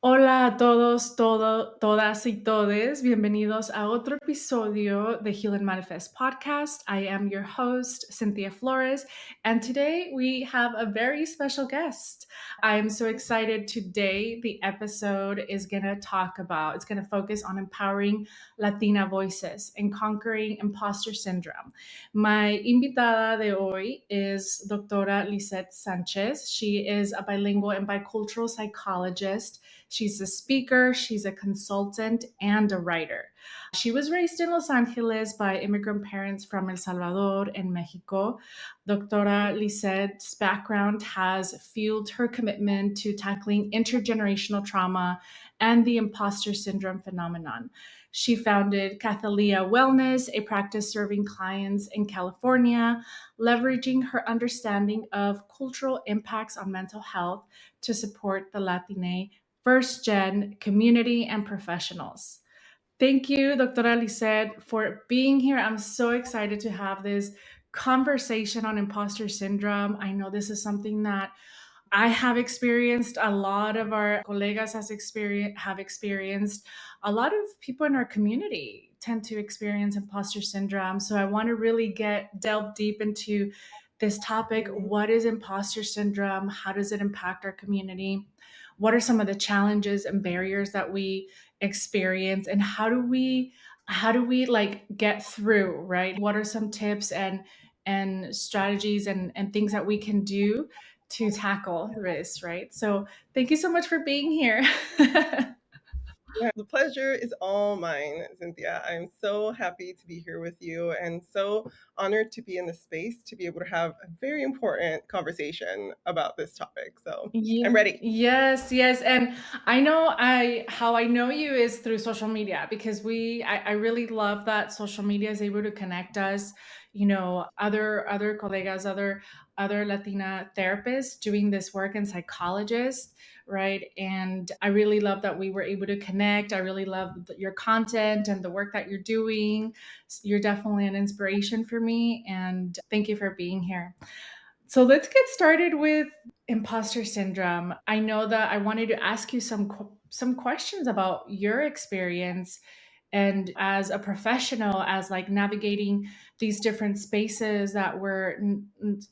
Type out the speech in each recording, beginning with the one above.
Hola a todos, todas y todes. Bienvenidos a otro episodio de Heal and Manifest podcast. I am your host, Cynthia Flores, and today we have a very special guest. I'm so excited. Today, the episode is going to it's going to focus on empowering Latina voices and conquering imposter syndrome. My invitada de hoy is Doctora Lisette Sanchez. She is a bilingual and bicultural psychologist. She's a speaker, she's a consultant, and a writer. She was raised in Los Angeles by immigrant parents from El Salvador and Mexico. Doctora Lisette's background has fueled her commitment to tackling intergenerational trauma and the imposter syndrome phenomenon. She founded Calathea Wellness, a practice serving clients in California, leveraging her understanding of cultural impacts on mental health to support the Latina First Gen community and professionals. Thank you, Dr. Lisette, for being here. I'm so excited to have this conversation on imposter syndrome. I know this is something that I have experienced, a lot of our colegas have experienced, a lot of people in our community tend to experience imposter syndrome. So I want to really delve deep into this topic. What is imposter syndrome? How does it impact our community? What are some of the challenges and barriers that we experience, and how do we like get through, right? What are some tips and strategies and things that we can do to tackle this, right? So thank you so much for being here. Yeah, the pleasure is all mine, Cynthia. I'm so happy to be here with you and so honored to be in the space to be able to have a very important conversation about this topic. So I'm Yeah. ready. Yes. And I know how I know you is through social media, because I really love that social media is able to connect us, other colegas, other Latina therapists doing this work, and psychologists, right? And I really love that we were able to connect. I really love your content and the work that you're doing. You're definitely an inspiration for me, and thank you for being here. So let's get started with imposter syndrome. I know that I wanted to ask you some questions about your experience, and as a professional, as like navigating these different spaces that were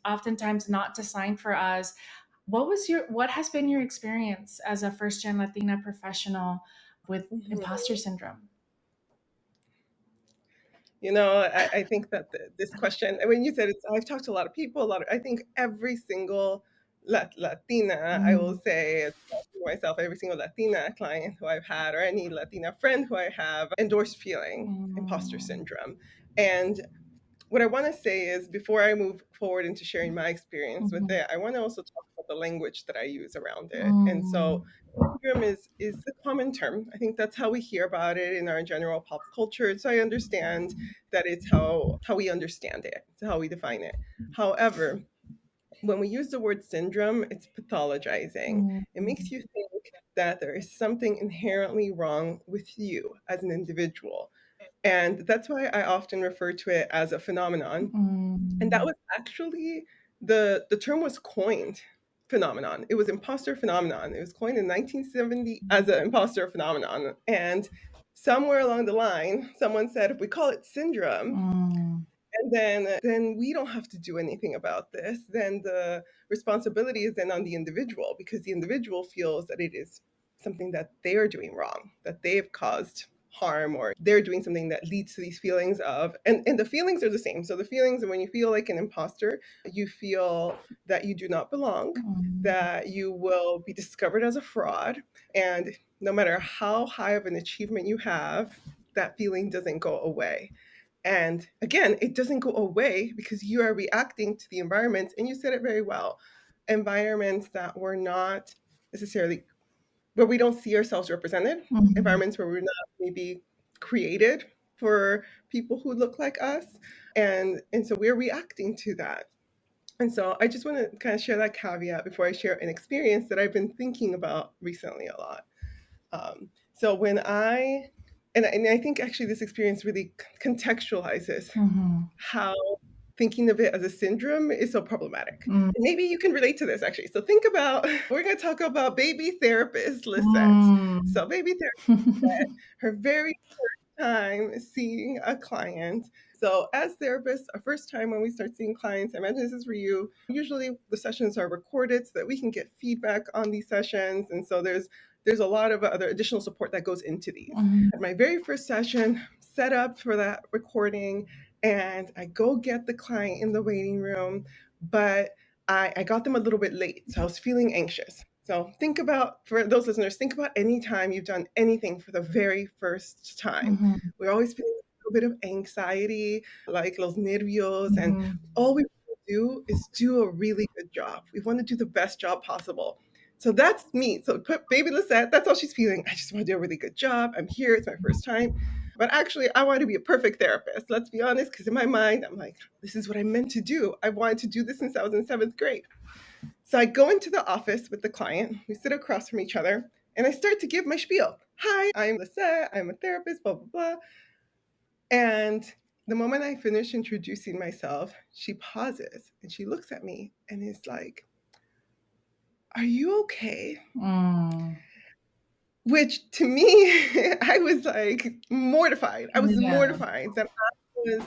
oftentimes not designed for us. What has been your experience as a first gen Latina professional with Mhm. imposter syndrome? I think that this question, when you said it's, I've talked to a lot of people, I think every single Latina, I will Mm, say, myself, every single Latina client who I've had, or any Latina friend who I have, endorsed feeling imposter mm, syndrome. And what I want to say is, before I move forward into sharing my experience with mhm, it, I want to also talk about the language that I use around it. And mm, so, syndrome is a common term. I think that's how we hear about it in our general pop culture. So I understand that it's how we understand it, it's how we define it. However, when we use the word syndrome, it's pathologizing. mm, It makes you think that there is something inherently wrong with you as an individual. And that's why I often refer to it as a phenomenon. And that mm, was actually, the term was coined, phenomenon. It was imposter phenomenon. It was coined in 1970 as an imposter phenomenon. And somewhere along the line, someone said, if we call it syndrome, mm. and then we don't have to do anything about this, then the responsibility is then on the individual, because the individual feels that it is something that they are doing wrong, that they've caused harm, or they're doing something that leads to these feelings of, and the feelings are the same. So the feelings, when you feel like an imposter, you feel that you do not belong, Mm, that you will be discovered as a fraud, and no matter how high of an achievement you have, that feeling doesn't go away. And again, it doesn't go away because you are reacting to the environment, and you said it very well, environments that were not necessarily, where we don't see ourselves represented, mhm. environments where we're not maybe created for people who look like us. And so we're reacting to that. And so I just want to kind of share that caveat before I share an experience that I've been thinking about recently a lot. So when and I think actually this experience really contextualizes Mhm. how thinking of it as a syndrome is so problematic. Mm, Maybe you can relate to this actually. So think about, we're going to talk about baby therapist Lisette. mm. So baby therapist, her very time seeing a client. So, as therapists, our first time when we start seeing clients, I imagine this is for you. Usually, the sessions are recorded so that we can get feedback on these sessions, and so there's a lot of other additional support that goes into these. Mhm, At my very first session, set up for that recording, and I go get the client in the waiting room, but I got them a little bit late, so I was feeling anxious. So think about, for those listeners, think about any time you've done anything for the very first time. mhm, We're always feeling a little bit of anxiety, like los nervios, and mhm, all we want to do is do a really good job. We want to do the best job possible. So that's me. So put baby Lisette, that's all she's feeling. I just want to do a really good job. I'm here. It's my first time. But actually, I want to be a perfect therapist. Let's be honest, because in my mind, I'm like, this is what I meant to do. I wanted to do this since I was in seventh grade. So I go into the office with the client. We sit across from each other, and I start to give my spiel. Hi, I'm Lisette. I'm a therapist, blah, blah, blah. And the moment I finish introducing myself, she pauses and she looks at me and is like, are you okay? mm. Which to me, I was like mortified. I was Yeah. mortified that I was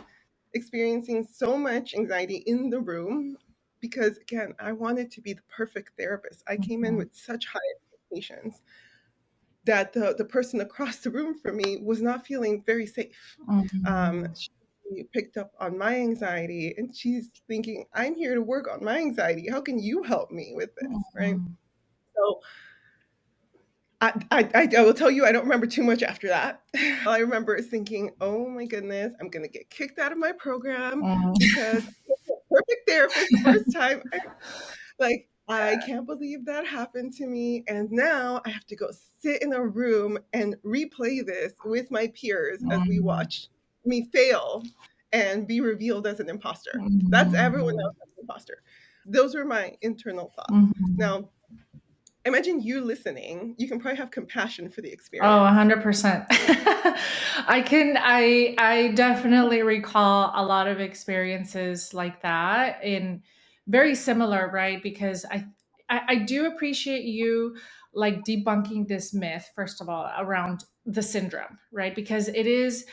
experiencing so much anxiety in the room because, again, I wanted to be the perfect therapist. I came in Mhm, with such high expectations that the person across the room from me was not feeling very safe. mhm, She picked up on my anxiety and she's thinking, I'm here to work on my anxiety. How can you help me with this? Right. mhm, So I will tell you, I don't remember too much after that. All I remember is thinking, oh my goodness, I'm going to get kicked out of my program mhm. because I'm a perfect therapist the first time. Like, I can't believe that happened to me. And now I have to go sit in a room and replay this with my peers as we Mhm, watch me fail and be revealed as an imposter. That's everyone mhm, else as an imposter. Those were my internal thoughts. mhm. Now, imagine you listening. You can probably have compassion for the Oh, experience. 100%. I definitely recall a lot of experiences like that in very similar, right? Because I do appreciate you like debunking this myth, first of all, around the syndrome, right? Because it is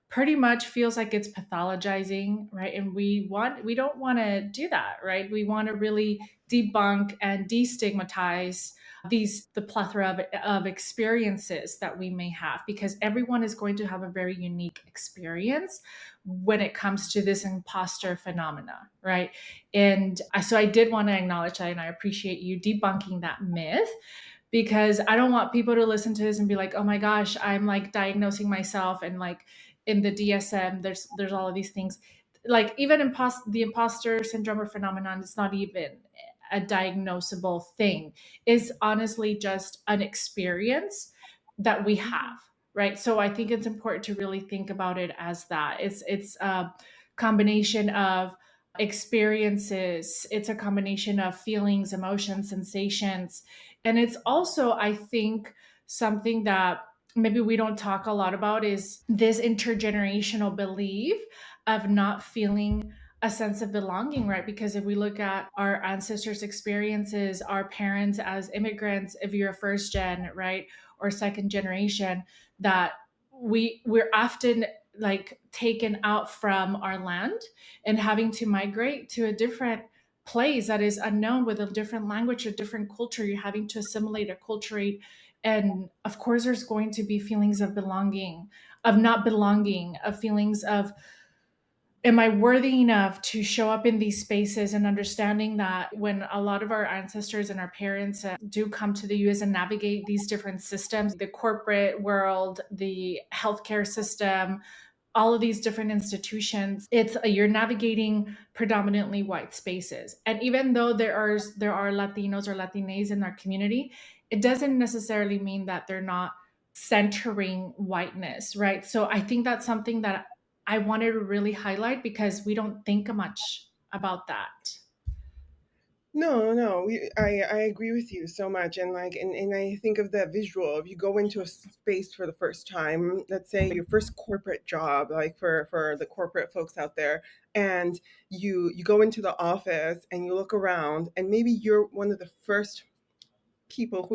pretty much feels like it's pathologizing, right? And we don't want to do that, right? We want to really debunk and destigmatize the plethora of experiences that we may have, because everyone is going to have a very unique experience when it comes to this imposter phenomena, right? And so I did want to acknowledge that, and I appreciate you debunking that myth, because I don't want people to listen to this and be like, oh my gosh, I'm like diagnosing myself, and like in the DSM there's all of these things, like even the imposter syndrome or phenomenon is not even a diagnosable thing. Is honestly just an experience that we have, right? So I think it's important to really think about it as that. It's a combination of experiences, it's a combination of feelings, emotions, sensations, and it's also, I think, something that maybe we don't talk a lot about is this intergenerational belief of not feeling a sense of belonging, right? Because if we look at our ancestors' experiences, our parents as immigrants, if you're a first gen, right, or second generation, that we're often like taken out from our land and having to migrate to a different place that is unknown, with a different language, a different culture. You're having to assimilate, acculturate, and of course there's going to be feelings of belonging, of not belonging, of feelings of, am I worthy enough to show up in these spaces, and understanding that when a lot of our ancestors and our parents do come to the US and navigate these different systems, the corporate world, the healthcare system, all of these different institutions, it's you're navigating predominantly white spaces. And even though there are Latinos or Latinas in our community, it doesn't necessarily mean that they're not centering whiteness, right? So I think that's something that I wanted to really highlight, because we don't think much about that. No. I agree with you so much, and and I think of that visual. If you go into a space for the first time, let's say your first corporate job, like for the corporate folks out there, and you go into the office and you look around, and maybe you're one of the first people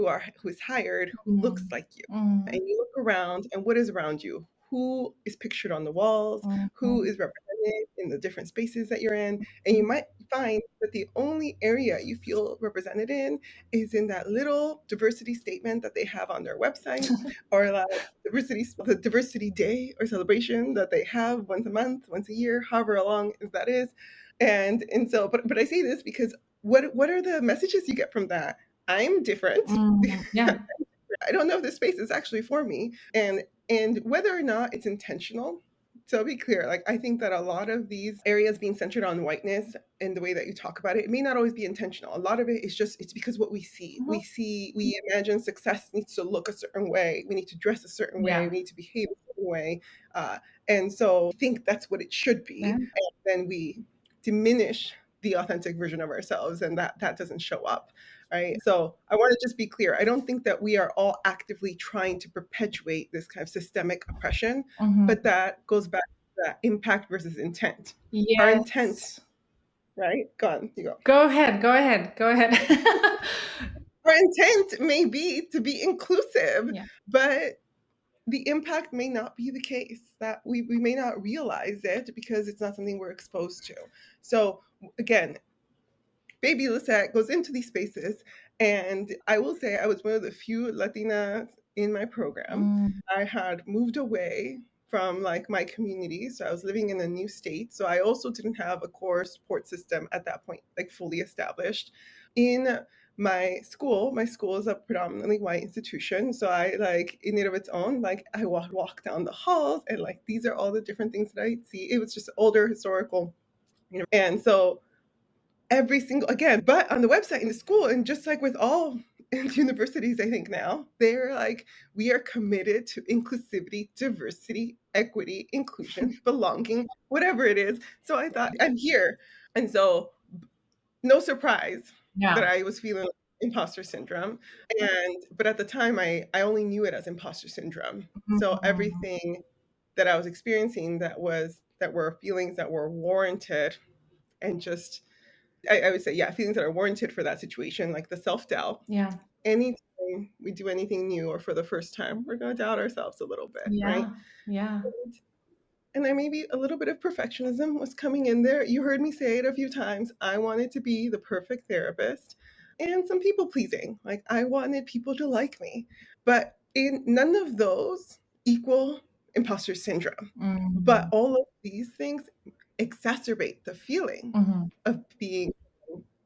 who's hired who looks Mm, like you. And mm, you look around and what is around you? Who is pictured on the walls? Who mm, is represented in the different spaces that you're in? And you might find that the only area you feel represented in is in that little diversity statement that they have on their website, or like the diversity day or celebration that they have once a month, once a year, however long as that is. And so but I say this because what are the messages you get from that? I'm different. yeah. I don't know if this space is actually for me. And whether or not it's intentional. So I'll be clear, like I think that a lot of these areas being centered on whiteness and the way that you talk about it, it may not always be intentional. A lot of it is just it's because what we see. Mhm. We imagine success needs to look a certain way. We need to dress a certain way. Yeah. We need to behave a certain way. And so I think that's what it should be. Yeah. And then we diminish the authentic version of ourselves, and that doesn't show up, right? So I want to just be clear. I don't think that we are all actively trying to perpetuate this kind of systemic oppression, Mhm. but that goes back to that impact versus intent. Our intent, Yes. right? Go on, you go. Go ahead. Go ahead. Go ahead. Our intent may be to be inclusive, Yeah. but the impact may not be the case, that we may not realize it because it's not something we're exposed to. So again, baby Lisette goes into these spaces, and I will say I was one of the few Latinas in my program. Mm, I had moved away from like my community, so I was living in a new state. So I also didn't have a core support system at that point, like fully established. In my school is a predominantly white institution, so I like in and of its own, like I would walk down the halls and like these are all the different things that I'd see. It was just older historical, and so every single again, but on the website in the school, and just like with all universities, I think now they're like, we are committed to inclusivity, diversity, equity, inclusion, belonging, whatever it is. So I thought I'm here, and so no surprise that yeah. I was feeling imposter syndrome. And but at the time, I only knew it as imposter syndrome. So Mhm. everything that I was experiencing that were feelings that were warranted, and just I would say, yeah, feelings that are warranted for that situation, like the self doubt. Yeah. Anytime we do anything new or for the first time, we're going to doubt ourselves a little bit, right? Yeah. Yeah. And then maybe a little bit of perfectionism was coming in there. You heard me say it a few times. I wanted to be the perfect therapist, and some people pleasing. Like I wanted people to like me. But in none of those equal imposter syndrome. But Mhm. all of these things exacerbate the feeling Mhm. of being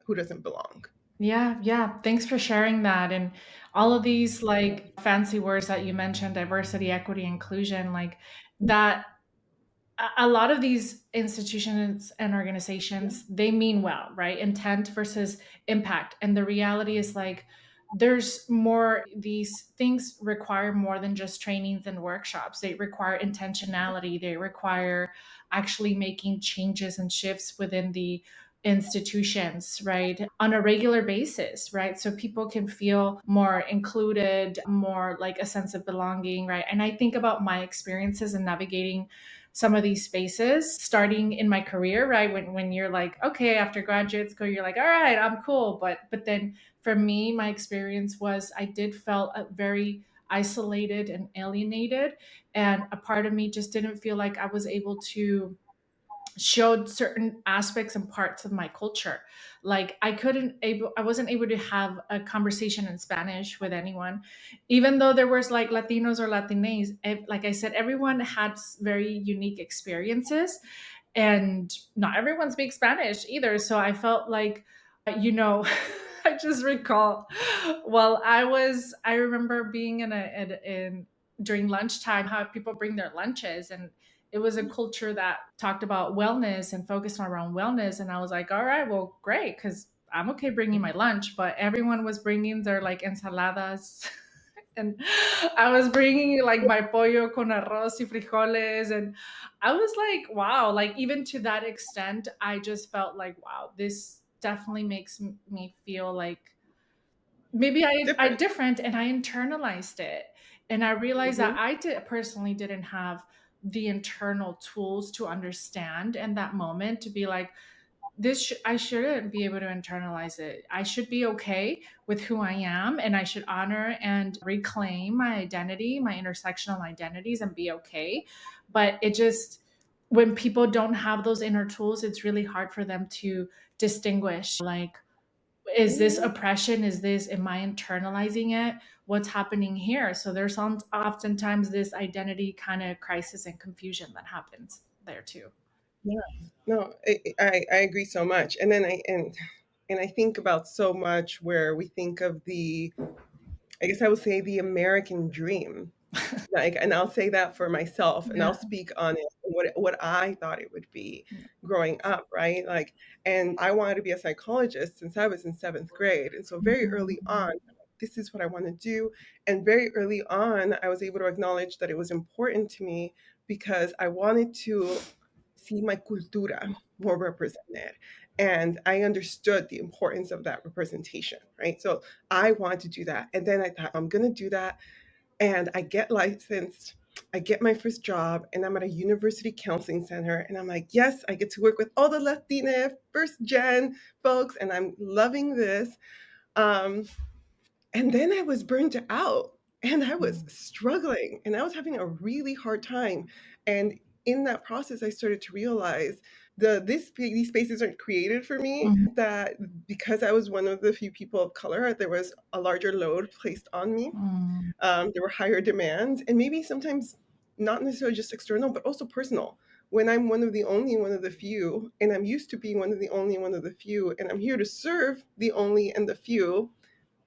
who doesn't belong. Yeah, yeah. Thanks for sharing that. And all of these like fancy words that you mentioned, diversity, equity, inclusion, like that a lot of these institutions and organizations, they mean well, right? Intent versus impact. And the reality is like there's more, these things require more than just trainings and workshops. They require intentionality. They require actually making changes and shifts within the institutions, right? On a regular basis, right? So people can feel more included, more like a sense of belonging, right? And I think about my experiences in navigating some of these spaces starting in my career, right? When you're like, okay, after graduate school, you're like, all right, I'm cool. But then for me, my experience was I did felt very isolated and alienated. And a part of me just didn't feel like I was able to showed certain aspects and parts of my culture. Like I wasn't able to have a conversation in Spanish with anyone, even though there was like Latinos or Latinas. Like I said, everyone had very unique experiences, and not everyone speaks Spanish either. So I felt like, you know, I just recall, well, I remember being in during lunchtime, how people bring their lunches, and it was a culture that talked about wellness and focused on around wellness. And I was like, all right, well, great, because I'm okay bringing my lunch, but everyone was bringing their like ensaladas. And I was bringing like my pollo con arroz y frijoles, and I was like, wow, like even to that extent, I just felt like, wow, this. definitely makes me feel like maybe I Different. different, and I internalized it. And I realized that Hmm. personally didn't have the internal tools to understand in that moment to be like, I shouldn't be able to internalize it. I should be okay with who I am, and I should honor and reclaim my identity, my intersectional identities, and be okay. But it just, when people don't have those inner tools, it's really hard for them to distinguish, like, is this Hmm. oppression? Is this, am I internalizing it? What's happening here? So there's oftentimes this identity kind of crisis and confusion that happens there too. Yeah. No, I agree so much. And then and I think about so much where we think of the, I guess I would say, the American dream. Like, and I'll say that for myself, and I'll Yeah. speak on it, what I thought it would be growing up, right? Like, and I wanted to be a psychologist since I was in seventh grade, and so very early on, Mhm. this is what I want to do. And very early on, I was able to acknowledge that it was important to me because I wanted to see my cultura more represented. And I understood the importance of that representation, right? So I wanted to do that. And then I thought, I'm going to do that. And I get licensed. I get my first job, and I'm at a university counseling center. And I'm like, yes, I get to work with all the Latina first gen folks, and I'm loving this. Um, and then I was burnt out, and I was struggling, and I was having a really hard time. And in that process, I started to realize these spaces aren't created for me. Mhm. That because I was one of the few people of color, there was a larger load placed on me. Mhm. There were higher demands, and maybe sometimes not necessarily just external, but also personal. When I'm one of the few, and I'm used to being one of the only, one of the few, and I'm here to serve the only and the few,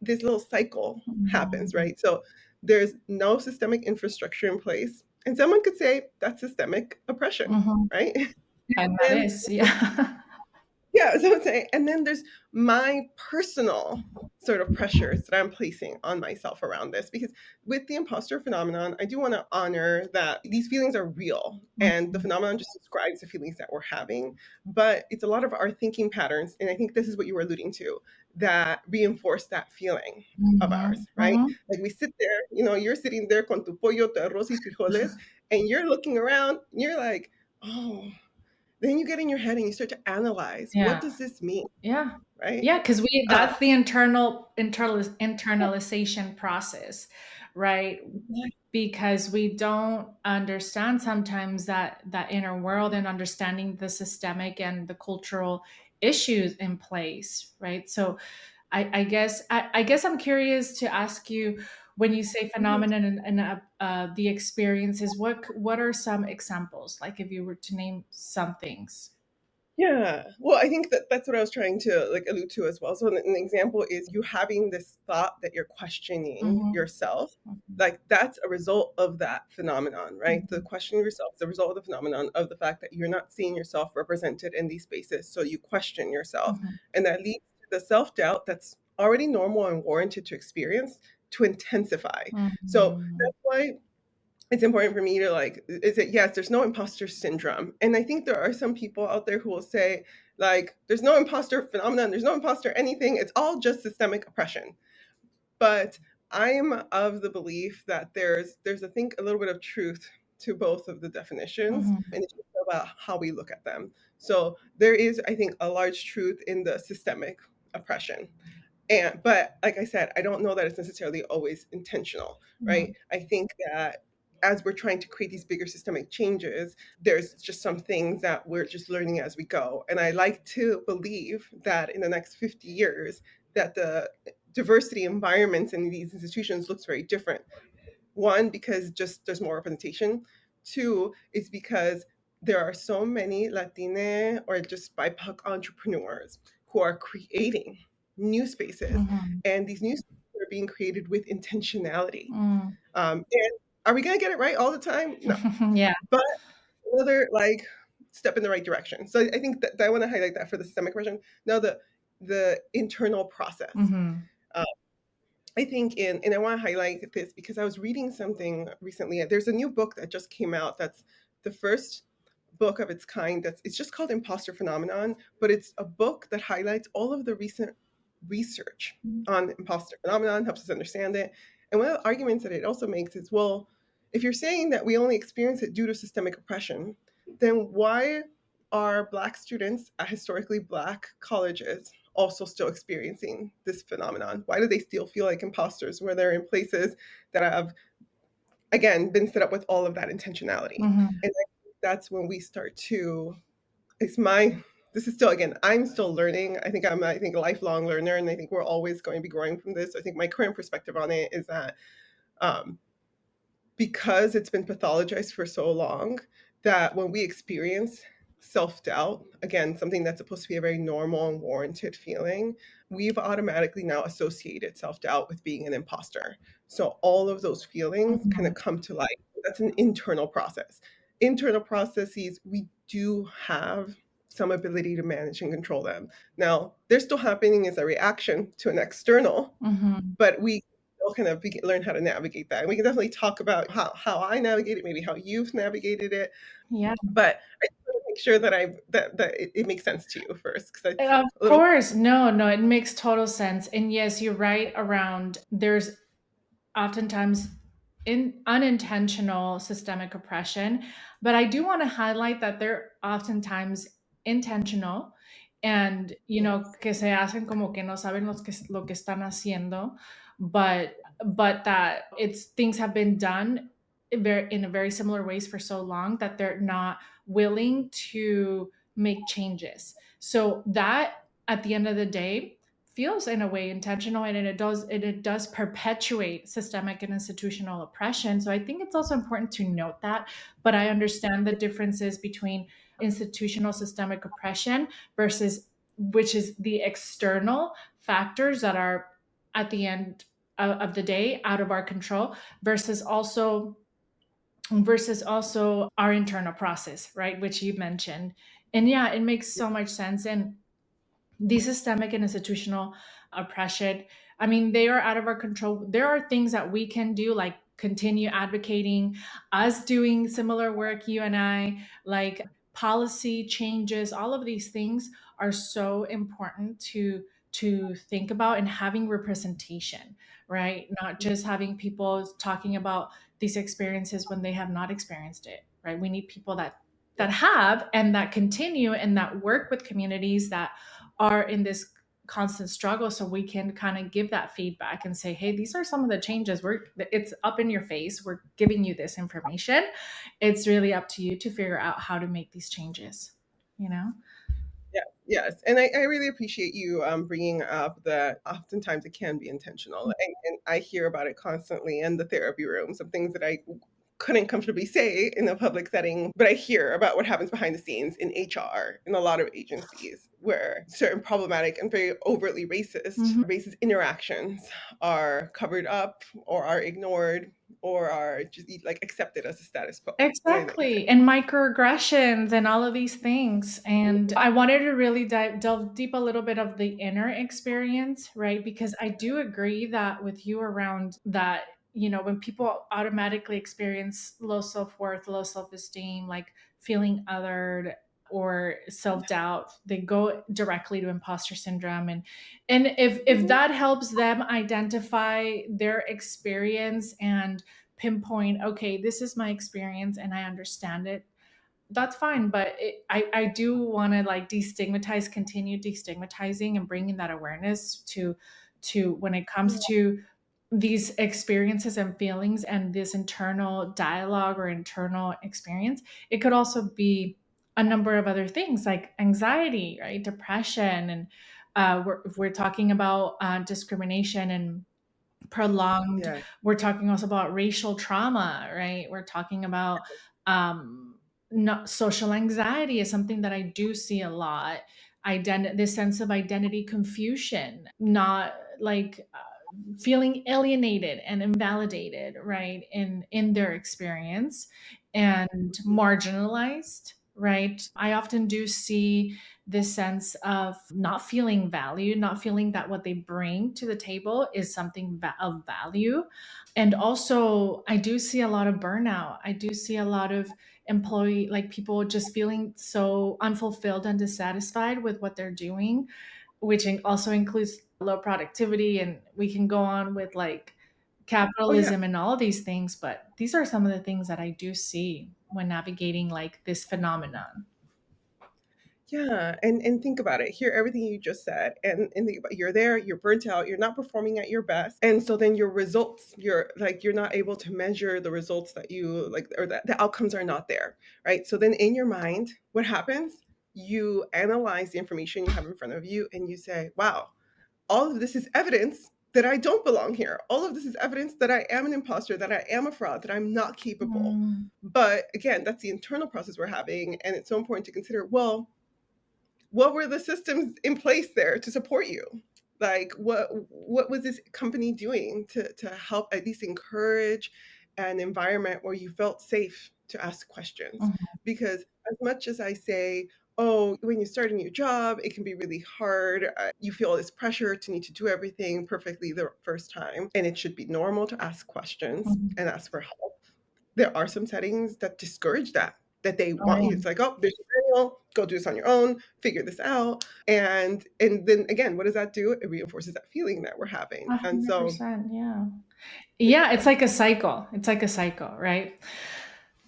this little cycle happens, Mhm. right? So there's no systemic infrastructure in place. And someone could say that's systemic oppression, Mhm. right? And that And is, yeah. yeah, so I'm saying, and then there's my personal sort of pressures that I'm placing on myself around this. Because with the imposter phenomenon, I do want to honor that these feelings are real, and the Mhm. phenomenon just describes the feelings that we're having. But it's a lot of our thinking patterns, and I think this is what you were alluding to, that reinforce that feeling of Mhm. ours, right? Mhm. Like we sit there, you're sitting there con tu pollo, tu arroz y frijoles, and you're looking around, and you're like, oh, then you get in your head and you start to analyze, what Yeah. does this mean, Yeah. right? Yeah, because we Uh, that's the internalization process, right? Because we don't understand sometimes that inner world and understanding the systemic and the cultural issues in place, right? So I guess I'm curious to ask you, when you say phenomenon and the experiences, what are some examples? Like if you were to name some things. Yeah. Well, I think that that's what I was trying to like allude to as well. So an example is you having this thought that you're questioning Mhm. yourself. Mhm. Like that's a result of that phenomenon, right? The Mhm. questioning of yourself is a result of the phenomenon of the fact that you're not seeing yourself represented in these spaces. So you question yourself. Mhm. And that leads to the self-doubt that's already normal and warranted to experience to intensify. So Mhm. that's why it's important for me to like is it yes, there's no imposter syndrome. And I think there are some people out there who will say like there's no imposter phenomenon, there's no imposter anything, it's all just systemic oppression. But I'm of the belief that there's I think a little bit of truth to both of the definitions, Mhm. and it's just about how we look at them. So there is, I think, a large truth in the systemic oppression. And but like I said, I don't know that it's necessarily always intentional, right? Mhm. I think that as we're trying to create these bigger systemic changes, there's just some things that we're just learning as we go. And I like to believe that in the next 50 years, that the diversity environments in these institutions looks very different. One, because just there's more representation. Two, is because there are so many Latina or just BIPOC entrepreneurs who are creating new spaces, Mhm. and these new spaces are being created with intentionality. Mm. And are we going to get it right all the time? No, Yeah. but another like step in the right direction. So I think that I want to highlight that for the systemic version. Now the internal process. Mhm. I think and I want to highlight this because I was reading something recently. There's a new book that just came out that's the first book of its kind it's just called Imposter Phenomenon, but it's a book that highlights all of the recent research on imposter phenomenon, helps us understand it. And one of the arguments that it also makes is, well, if you're saying that we only experience it due to systemic oppression, then why are Black students at historically Black colleges also still experiencing this phenomenon? Why do they still feel like imposters where they're in places that have, again, been set up with all of that intentionality? Mm-hmm. And I think that's when we start to, it's my, this is still, again, I'm still learning. I think a lifelong learner, and I think we're always going to be growing from this. I think my current perspective on it is that um, because it's been pathologized for so long, that when we experience self-doubt, again, something that's supposed to be a very normal and warranted feeling, we've automatically now associated self-doubt with being an imposter. So all of those feelings kind Mm-hmm. of come to light. That's an internal process. Internal processes, we do have some ability to manage and control them. Now, they're still happening as a reaction to an external, Mm-hmm. but we all kind of learn how to navigate that. And we can definitely talk about how I navigate it, maybe how you've navigated it. Yeah. But I just want to make sure that it makes sense to you first, because it's Of a little. course. No, no, it makes total sense. And yes, you're right around there's oftentimes in unintentional systemic oppression, but I do want to highlight that they're oftentimes intentional and, Yes. que se hacen como que no saben lo que están haciendo, but that it's things have been done in a very similar ways for so long that they're not willing to make changes. So that at the end of the day feels in a way intentional, and it does perpetuate systemic and institutional oppression. So I think it's also important to note that, but I understand the differences between institutional systemic oppression versus, which is the external factors that are at the end of the day out of our control, versus also our internal process, right, which you mentioned. And yeah, it makes so much sense. And the systemic and institutional oppression, I mean, they are out of our control. There are things that we can do, like continue advocating, us doing similar work, you and I, like policy changes. All of these things are so important to think about, and having representation, right? Not just having people talking about these experiences when they have not experienced it, right? We need people that Yeah. have and that continue and that work with communities that are in this constant struggle, so we can kind of give that feedback and say, hey, these are some of the changes. It's up in your face, we're giving you this information. It's really up to you to figure out how to make these changes, you know. Yeah, yes, and I really appreciate you bringing up that oftentimes it can be intentional, and I hear about it constantly in the therapy room. Some things that I couldn't comfortably say in a public setting, but I hear about what happens behind the scenes in HR in a lot of agencies where certain problematic and very overtly Mm-hmm. racist interactions are covered up or are ignored or are just like accepted as a status quo. And Exactly. And microaggressions and all of these things. And I wanted to really delve deep a little bit of the inner experience, right? Because I do agree that with you around that, when people automatically experience low self worth, low self esteem, like feeling othered or self doubt, they go directly to imposter syndrome. And if that helps them identify their experience and pinpoint, okay, this is my experience and I understand it, that's fine. But I do want to like continue destigmatizing and bringing that awareness to when it comes to these experiences and feelings and this internal dialogue or internal experience. It could also be a number of other things like anxiety, right, depression, and if we're talking about discrimination and prolonged, yeah, we're talking also about racial trauma, right? We're talking about not social anxiety is something that I do see a lot. This sense of identity confusion, not like feeling alienated and invalidated, right, in their experience, and marginalized. right? I often do see this sense of not feeling valued, not feeling that what they bring to the table is something of value. And also, I do see a lot of burnout. I do see a lot of employee, like people just feeling so unfulfilled and dissatisfied with what they're doing, which also includes low productivity. And we can go on with like Oh yeah. capitalism and all of these things, but these are some of the things that I do see when navigating like this phenomenon. Yeah, and think about it. Hear everything you just said, and think about you're there, you're burnt out, you're not performing at your best, and so then your results, you're not able to measure the results that you like, or that the outcomes are not there, right? So then in your mind, what happens? You analyze the information you have in front of you, and you say, "Wow, all of this is evidence." That I don't belong here. All of this is evidence that I am an imposter, that I am a fraud, that I'm not capable. Mm, But again, that's the internal process we're having. And it's so important to consider, well, what were the systems in place there to support you? Like what was this company doing to help at least encourage an environment where you felt safe to ask questions? mhm, Because as much as I say, oh, when you start a new job, it can be really hard. You feel this pressure to need to do everything perfectly the first time, and it should be normal to ask questions mhm. and ask for help. There are some settings that discourage that, that they Oh want you, yeah. it's like, "Oh, there's a manual, go do this on your own, figure this out." And then again, what does that do? It reinforces that feeling that we're having. And so 100%. Yeah. Yeah, it's like a cycle. It's like a cycle, right?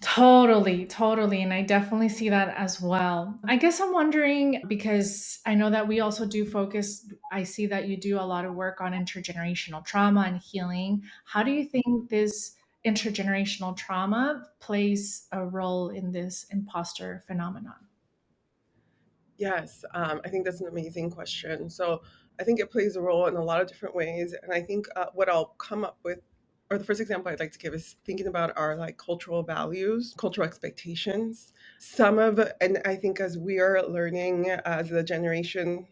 Totally, totally. And I definitely see that as well. I guess I'm wondering because I know that we also do focus, I see that you do a lot of work on intergenerational trauma and healing. How do you think this intergenerational trauma plays a role in this imposter phenomenon? yes, I think that's an amazing question. So I think it plays a role in a lot of different ways. And I think what I'll come up with, or the first example I'd like to give is thinking about our like cultural values, cultural expectations. Some of, and I think as we are learning as a generation,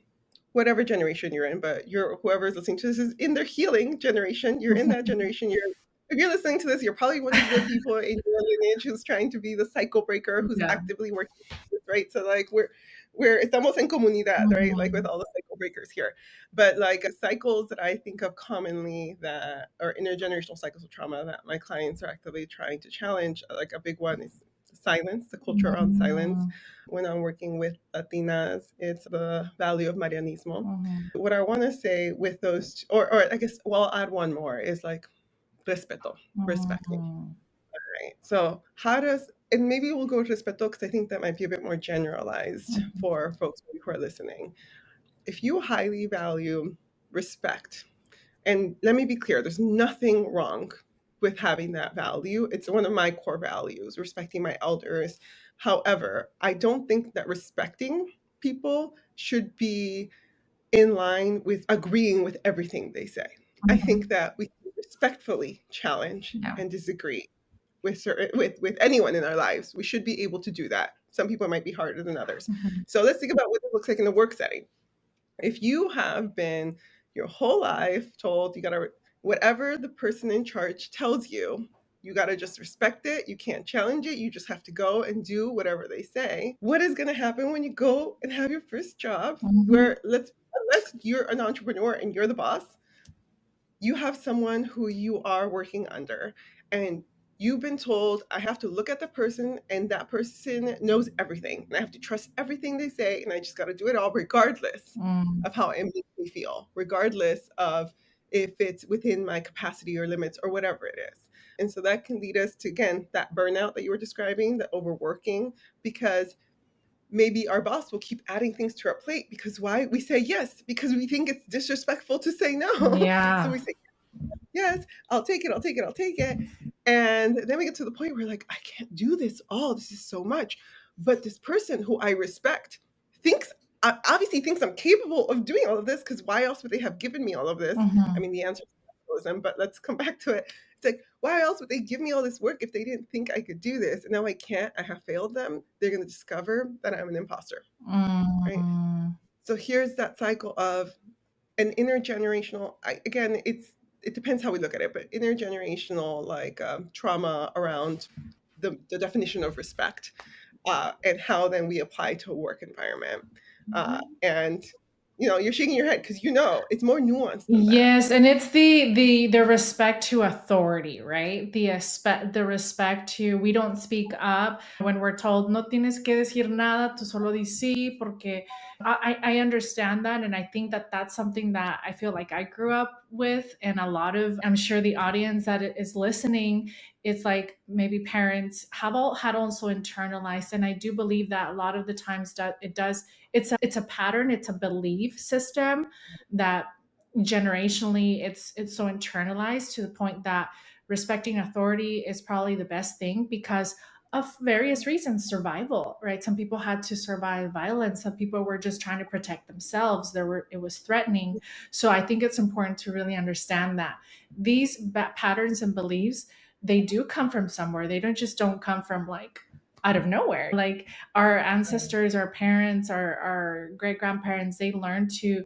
whatever generation you're in, but you're whoever is listening to this is in their healing generation. You're in that generation. You're if you're listening to this, you're probably one of the people in your lineage who's trying to be the cycle breaker, who's Yeah. actively working with this, right? So like we're estamos en comunidad, right? Like with Mhm. all the cycle breakers here. But like cycles that I think of commonly that are intergenerational cycles of trauma that my clients are actively trying to challenge, like a big one is silence, the culture around silence. Mhm. When I'm working with Latinas, it's the value of Marianismo. Mhm. What I want to say with those, or I guess, well, I'll add one more, is like respeto, respecting, Mhm. right? So how does, and maybe we'll go to respeto because I think that might be a bit more generalized Mhm. for folks who are listening. If you highly value respect, and let me be clear, there's nothing wrong with having that value. It's one of my core values, respecting my elders. However, I don't think that respecting people should be in line with agreeing with everything they say. I think Mhm. that we can respectfully challenge Yeah. and disagree with with anyone in our lives. We should be able to do that. Some people might be harder than others. Mhm. So let's think about what it looks like in a work setting. If you have been your whole life told you got to, whatever the person in charge tells you, you got to just respect it. You can't challenge it. You just have to go and do whatever they say. What is going to happen when you go and have your first job Mhm. where unless you're an entrepreneur and you're the boss, you have someone who you are working under, and you've been told, I have to look at the person and that person knows everything and I have to trust everything they say and I just got to do it all regardless Mm. of how it makes me feel, regardless of if it's within my capacity or limits or whatever it is. And so that can lead us to, again, that burnout that you were describing, the overworking, because maybe our boss will keep adding things to our plate because why? We say yes because we think it's disrespectful to say no. So Yeah. we say yes, I'll take it, I'll take it, I'll take it. And then we get to the point where like, I can't do this all. This is so much. But this person who I respect thinks, obviously thinks I'm capable of doing all of this because why else would they have given me all of this? I Mhm. mean, the answer is capitalism, but let's come back to it. It's like, why else would they give me all this work if they didn't think I could do this? And now I can't, I have failed them. They're going to discover that I'm an imposter, right? Mm. So here's that cycle of an intergenerational, again, it depends how we look at it, but intergenerational like trauma around the definition of respect. and how then we apply to a work environment. Mhm. And you're shaking your head because it's more nuanced than that. Yes, and it's the respect to authority, right? The respect to we don't speak up when we're told no tienes que decir nada, tú solo di sí, porque I understand that, and I think that that's something that I feel like I grew up with, and a lot of I'm sure the audience that is listening, it's like maybe parents have all had also internalized, and I do believe that a lot of the times that it does it's a pattern, it's a belief system that generationally it's so internalized to the point that respecting authority is probably the best thing because of various reasons. Survival, right? Some people had to survive violence, some people were just trying to protect themselves, it was threatening. So I think it's important to really understand that these patterns and beliefs, they do come from somewhere. They don't come from like out of nowhere. Like our ancestors, our parents, our great grandparents, they learned to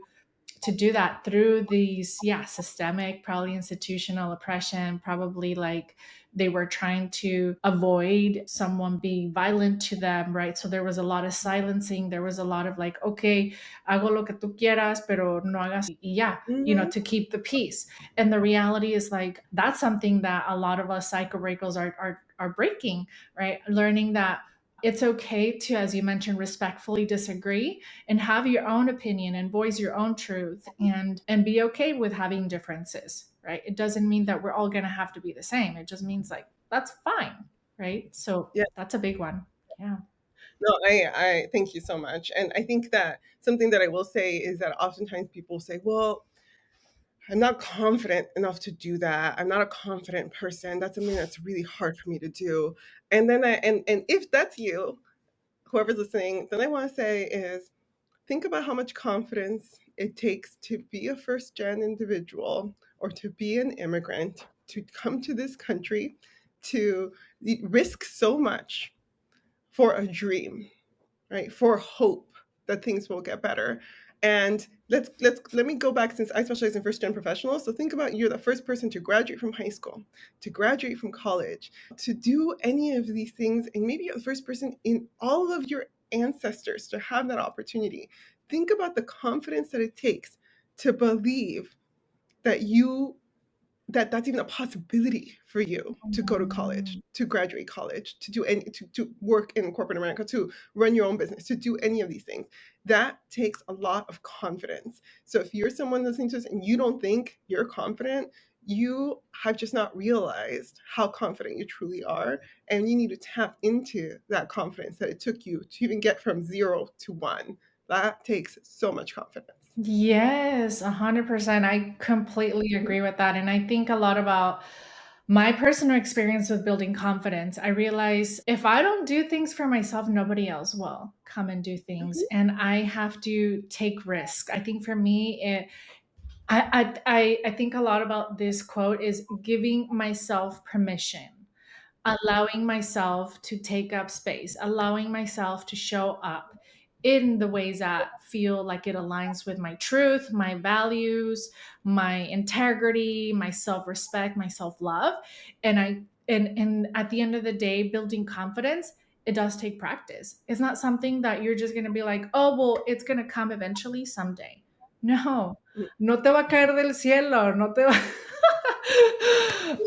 do that through these systemic, probably institutional oppression, probably like they were trying to avoid someone being violent to them, right? So there was a lot of silencing, there was a lot of like, okay, hago lo que tú quieras pero no hagas y ya, Hmm. to keep the peace. And the reality is like that's something that a lot of us cycle breakers are breaking, right? Learning that it's okay to, as you mentioned, respectfully disagree and have your own opinion and voice your own truth and be okay with having differences, right? It doesn't mean that we're all going to have to be the same. It just means like that's fine, right? So Yeah. that's a big one. Yeah. No, I thank you so much. And I think that something that I will say is that oftentimes people say, well, I'm not confident enough to do that. I'm not a confident person. That's something that's really hard for me to do. And then and if that's you, whoever's listening, then I want to say is think about how much confidence it takes to be a first gen individual or to be an immigrant, to come to this country, to risk so much for a dream, right? For hope that things will get better. And let me go back, since I specialize in first gen professionals. So think about, you're the first person to graduate from high school, to graduate from college, to do any of these things, and maybe you're the first person in all of your ancestors to have that opportunity. Think about the confidence that it takes to believe that that's even a possibility for you to go to college, to graduate college, to do any to work in corporate America, to run your own business, to do any of these things. That takes a lot of confidence. So if you're someone listening to this and you don't think you're confident, you have just not realized how confident you truly are. And you need to tap into that confidence that it took you to even get from 0 to 1. That takes so much confidence. Yes, 100%. I completely agree with that. And I think a lot about my personal experience with building confidence. I realize if I don't do things for myself, nobody else will come and do things. Mhm. And I have to take risk. I think for me, I think a lot about this quote is giving myself permission, allowing myself to take up space, allowing myself to show up in the ways that feel like it aligns with my truth, my values, my integrity, my self-respect, my self-love. And at the end of the day, building confidence, it does take practice. It's not something that you're just going to be like, "Oh, well, it's going to come eventually someday." No. No te va a caer del cielo, no te va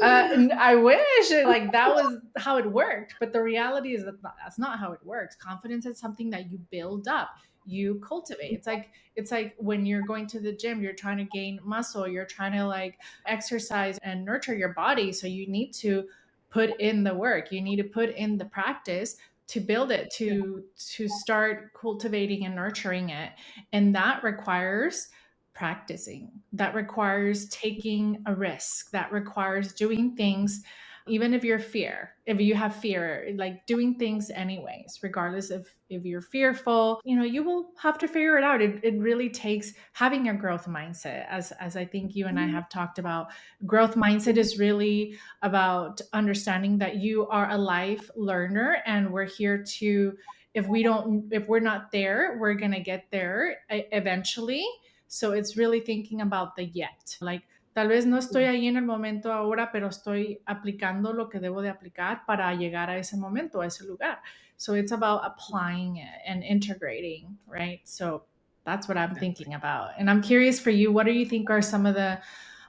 I wish like that was how it worked, but the reality is that that's not how it works. Confidence is something that you build up, you cultivate. It's like when you're going to the gym, you're trying to gain muscle, you're trying to like exercise and nurture your body. So you need to put in the work, you need to put in the practice to build it, Yeah. to start cultivating and nurturing it. And that requires practicing, that requires taking a risk, that requires doing things even if you have fear, like doing things anyways, regardless of if you're fearful, you will have to figure it out. It really takes having a growth mindset, as I think you and I Mhm. have talked about. Growth mindset is really about understanding that you are a life learner, and we're here to, if we're not there, we're gonna get there eventually. So it's really thinking about the yet, like Tal vez no estoy ahí en el momento ahora, pero estoy aplicando lo que debo de aplicar para llegar a ese momento, a ese lugar. So it's about applying it and integrating, right? So that's what I'm Exactly. thinking about. And I'm curious for you, what do you think are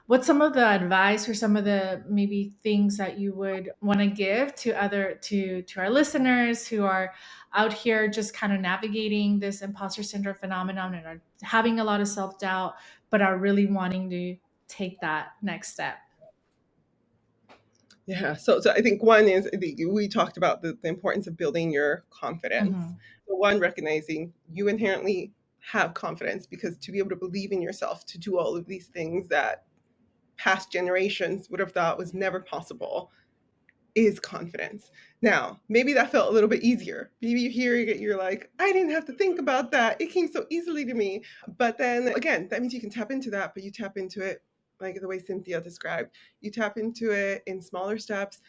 what's some of the advice or some of the maybe things that you would want to give to to our listeners who are out here just kind of navigating this imposter syndrome phenomenon and are having a lot of self-doubt but are really wanting to take that next step? Yeah. So I think one is we talked about the importance of building your confidence. Mm-hmm. So one, recognizing you inherently have confidence, because to be able to believe in yourself to do all of these things that past generations would have thought was never possible is confidence. Now, maybe that felt a little bit easier. Maybe you hearing it, you're like, I didn't have to think about that. It came so easily to me. But then again, that means you can tap into that, but you tap into it like the way Cynthia described. You tap into it in smaller steps,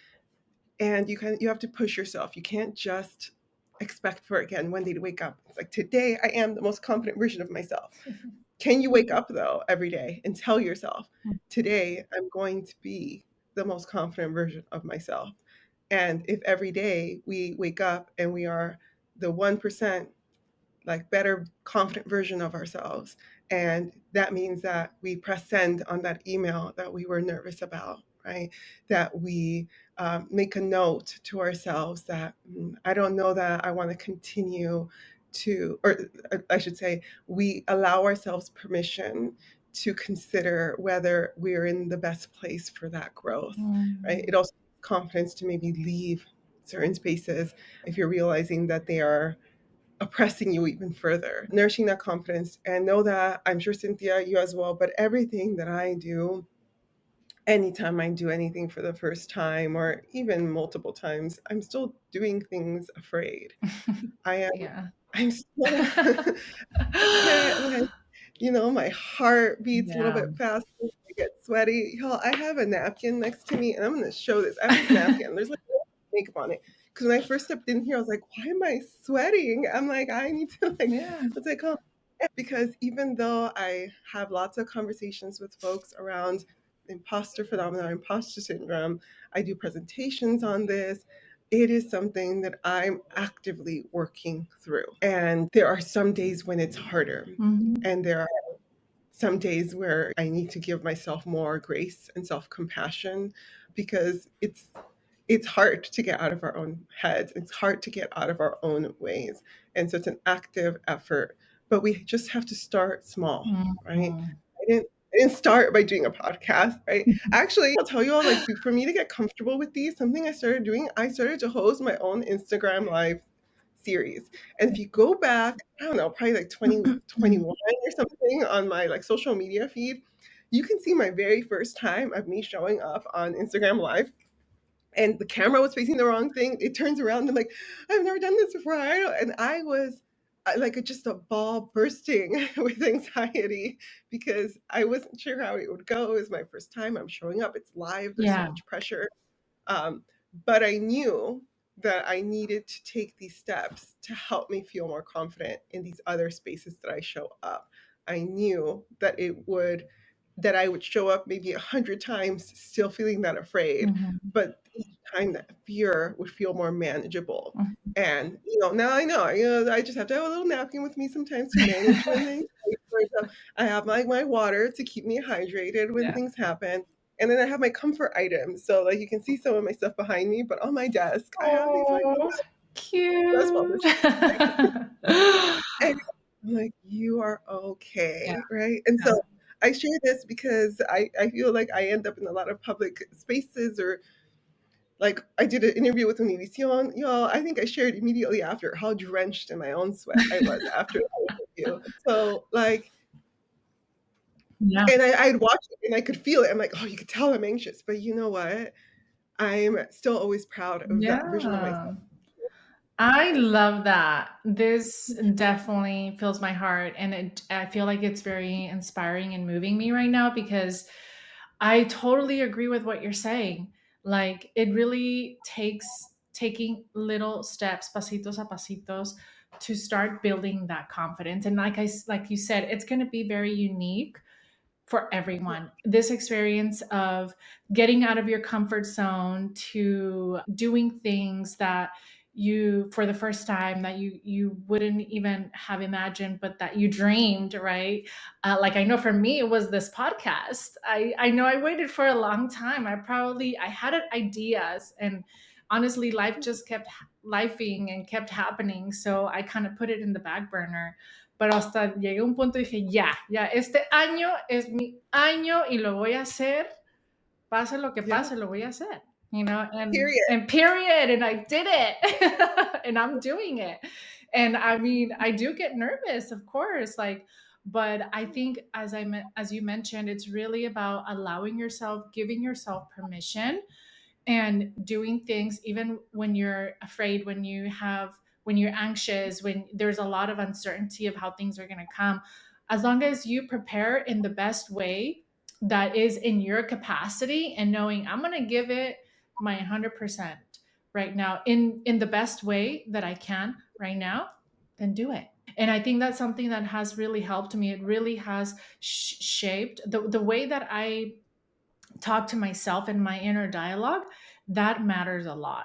and you have to push yourself. You can't just expect for again one day to wake up. It's like, today I am the most confident version of myself. Can you wake up though every day and tell yourself, today I'm going to be the most confident version of myself? And if every day we wake up and we are the 1% like better confident version of ourselves, and that means that we press send on that email that we were nervous about, right? That we make a note to ourselves that I don't know that I want to continue to, or I should say, we allow ourselves permission to consider whether we're in the best place for that growth, right? Mm-hmm. It also takes confidence to maybe leave certain spaces if you're realizing that they are oppressing you even further. Nourishing that confidence, and know that, I'm sure Cynthia, you as well, but everything that I do, anytime I do anything for the first time or even multiple times, I'm still doing things afraid. I am, Yeah. I'm still, get like, my heart beats a little Yeah. bit faster. I get sweaty. Y'all, I have a napkin next to me, and I'm going to show this. I have this napkin. There's like no makeup on it. Because when I first stepped in here, I was like, why am I sweating? I'm like, I need to like, Yeah. what's it called? Because even though I have lots of conversations with folks around imposter phenomena, imposter syndrome, I do presentations on this. It is something that I'm actively working through. And there are some days when it's harder. Mm-hmm. And there are some days where I need to give myself more grace and self-compassion, because it's hard to get out of our own heads. It's hard to get out of our own ways. And so it's an active effort, but we just have to start small, right? Mm-hmm. I didn't start by doing a podcast, right? Actually, I'll tell you all, like, for me to get comfortable with these, something I started doing, I started to host my own Instagram live series. And if you go back, I don't know, probably like 2021 or something on my like social media feed, you can see my very first time of me showing up on Instagram live, and the camera was facing the wrong thing. It turns around and I'm like, I've never done this before. And I was like just a ball bursting with anxiety, because I wasn't sure how it would go. It was my first time. I'm showing up. It's live. There's so Yeah. much pressure. Um, but I knew that I needed to take these steps to help me feel more confident in these other spaces that I show up. I knew that that I would show up maybe 100 times still feeling that afraid, Mm-hmm. but each time that fear would feel more manageable. Mm-hmm. And now I know, I just have to have a little napkin with me sometimes to manage when things. I have my water to keep me hydrated when Yeah. things happen. And then I have my comfort items. So like you can see some of my stuff behind me, but on my desk, I have these like little Oh, dust bubbles. cute. And I'm like, you are Yeah. okay, right? And so I share this because I feel like I end up in a lot of public spaces, or like I did an interview with Univision. Y'all, I think I shared immediately after how drenched in my own sweat I was after that interview. So like, Yeah. and I'd watch it and I could feel it. I'm like, oh, you could tell I'm anxious, but you know what? I'm still always proud of that version of myself. Yeah. I love that. This definitely fills my heart, and I feel like it's very inspiring and moving me right now because I totally agree with what you're saying. Like it really takes taking little steps, pasitos a pasitos, to start building that confidence. And like you said, it's going to be very unique for everyone. This experience of getting out of your comfort zone to doing things that you for the first time that you wouldn't even have imagined but that you dreamed, right? Like I know for me it was this podcast. I know I waited for a long time. I had ideas, and honestly life just kept lifing and kept happening, so I kind of put it in the back burner. Pero hasta llegué a un punto y dije, ya, este año es mi año y lo voy a hacer, pase lo que Yeah. pase, lo voy a hacer, you know, Period. and period, and I did it, and I'm doing it. And I mean, I do get nervous, of course, like, but I think as you mentioned, it's really about allowing yourself, giving yourself permission and doing things even when you're afraid, when you're anxious, when there's a lot of uncertainty of how things are going to come. As long as you prepare in the best way that is in your capacity, and knowing I'm going to give it my 100% right now in the best way that I can right now, then do it. And I think that's something that has really helped me. It really has shaped the way that I talk to myself in my inner dialogue. That matters a lot,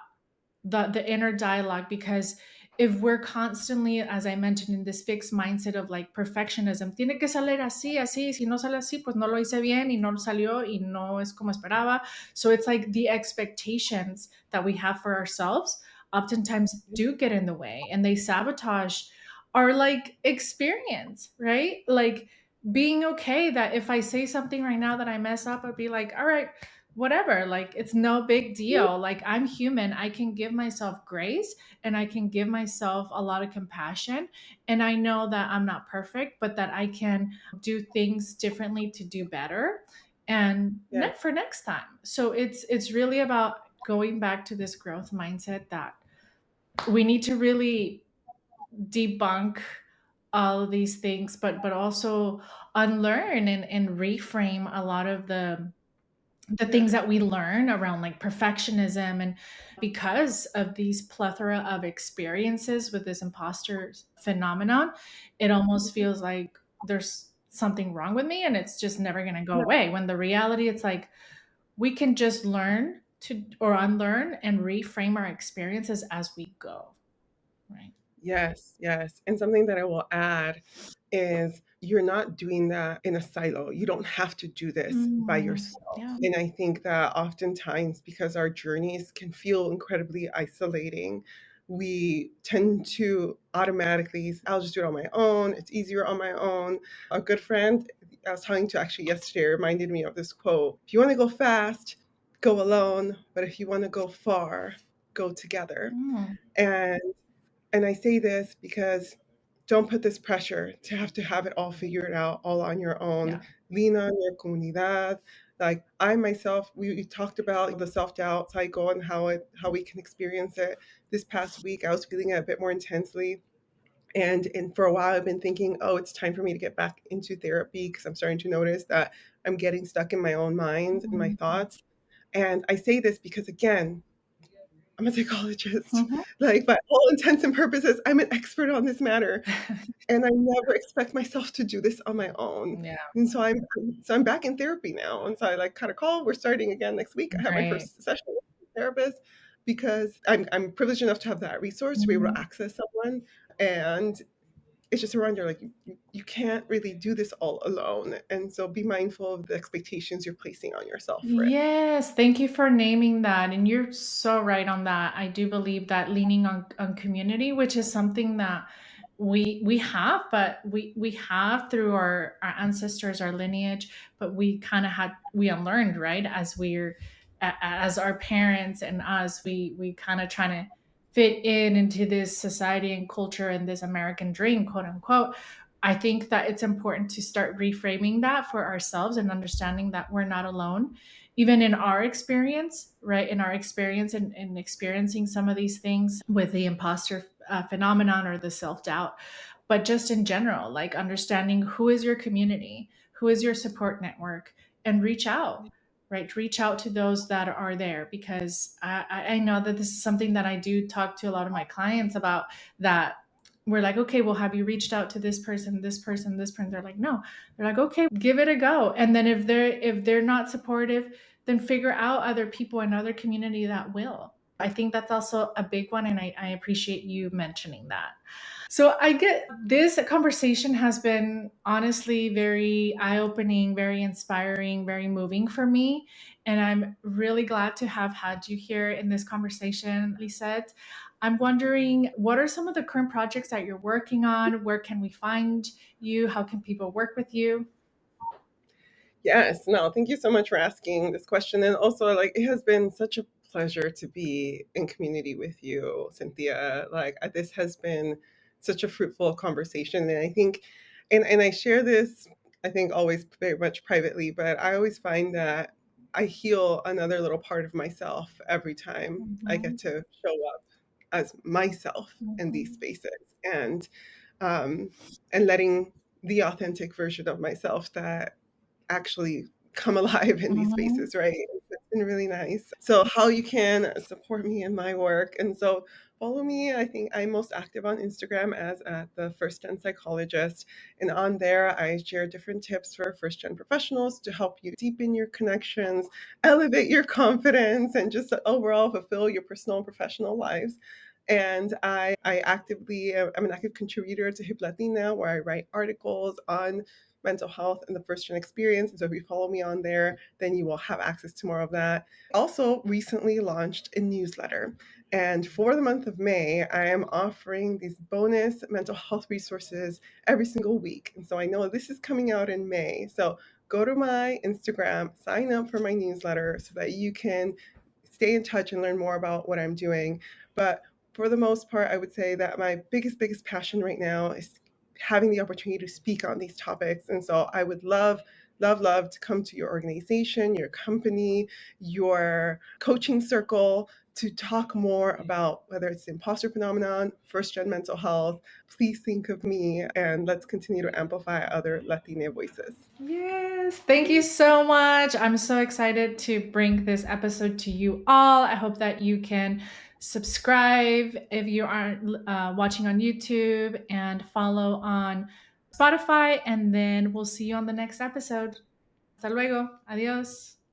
the inner dialogue, because if we're constantly, as I mentioned, in this fixed mindset of like perfectionism, tiene que salir así, así, si no sale así, pues no lo hice bien y no salió y no es como esperaba. So it's like the expectations that we have for ourselves oftentimes do get in the way, and they sabotage our like experience, right? Like being okay that if I say something right now that I mess up, I'd be like, all right, whatever, like it's no big deal, like I'm human, I can give myself grace, and I can give myself a lot of compassion, and I know that I'm not perfect, but that I can do things differently to do better and Yes. for next time. So it's really about going back to this growth mindset that we need to really debunk all of these things, but also unlearn and reframe a lot of the things Yes. that we learn around like perfectionism. And because of these plethora of experiences with this imposter phenomenon, it almost Mhm. feels like there's something wrong with me and it's just never going to go Yeah. away, when the reality it's like we can just learn to or unlearn and reframe our experiences as we go, right? Yes, yes. And something that I will add is you're not doing that in a silo. You don't have to do this by yourself. Yeah. And I think that oftentimes, because our journeys can feel incredibly isolating, we tend to automatically, I'll just do it on my own. It's easier on my own. A good friend I was talking to actually yesterday reminded me of this quote: if you want to go fast, go alone. But if you want to go far, go together. Mm, And I say this because don't put this pressure to have it all figured out all on your own. yeah. Lean on your comunidad. Like I myself, we talked about the self-doubt cycle and how we can experience it. This past week, I was feeling it a bit more intensely. And for a while, I've been thinking, oh, it's time for me to get back into therapy because I'm starting to notice that I'm getting stuck in my own mind and my Mhm. thoughts. And I say this because, again, I'm a psychologist. Mhm. Like, by all intents and purposes, I'm an expert on this matter, and I never expect myself to do this on my own. Yeah. And so I'm back in therapy now, and so I like kind of call. We're starting again next week. I have my Great. first session with a therapist because I'm privileged enough to have that resource to be able to Mhm. access someone, and it's just a reminder like you can't really do this all alone, and so be mindful of the expectations you're placing on yourself for it. Yes, thank you for naming that. And you're so right on that. I do believe that leaning on community, which is something that we have, but we have through our ancestors, our lineage, but we kind of had we unlearned, right? As as our parents and us, we kind of trying to fit in into this society and culture and this American dream, quote unquote. I think that it's important to start reframing that for ourselves and understanding that we're not alone, even in our experience, right? In our experience and experiencing some of these things with the imposter phenomenon or the self doubt, but just in general, like understanding who is your community, who is your support network, and reach out. Right, reach out to those that are there, because I know that this is something that I do talk to a lot of my clients about. That we're like, okay, well, have you reached out to this person, this person, this person? They're like, no. They're like, okay, give it a go. And then if they're not supportive, then figure out other people in other community that will. I think that's also a big one, and I appreciate you mentioning that. So I get this conversation has been honestly very eye opening, very inspiring, very moving for me. And I'm really glad to have had you here in this conversation, Lisette. I'm wondering, what are some of the current projects that you're working on? Where can we find you? How can people work with you? Yes, no, thank you so much for asking this question. And also, like, it has been such a pleasure to be in community with you, Cynthia. Like, this has been such a fruitful conversation. And I think, and I share this, I think, always very much privately, but I always find that I heal another little part of myself every time I get Mhm, to show up as myself in these mhm, spaces. Um, and letting the authentic version of myself that actually come alive in these mhm, spaces, right? It's been really nice. So, how you can support me in my work. And so, follow me. I think I'm most active on Instagram as at the First Gen Psychologist. And on there, I share different tips for first gen professionals to help you deepen your connections, elevate your confidence, and just overall fulfill your personal and professional lives. And I actively, I'm an active contributor to Hip Latina, where I write articles on mental health and the first gen experience. And so if you follow me on there, then you will have access to more of that. Also, recently launched a newsletter. And for the month of May, I am offering these bonus mental health resources every single week. And so I know this is coming out in May. So go to my Instagram, sign up for my newsletter so that you can stay in touch and learn more about what I'm doing. But for the most part, I would say that my biggest passion right now is having the opportunity to speak on these topics. And so I would love to come to your organization, your company, your coaching circle to talk more about whether it's the imposter phenomenon, first gen mental health. Please think of me and let's continue to amplify other Latina voices. Yes, thank you so much. I'm so excited to bring this episode to you all. I hope that you can subscribe if you aren't watching on YouTube and follow on Spotify. And then we'll see you on the next episode. Hasta luego. Adios.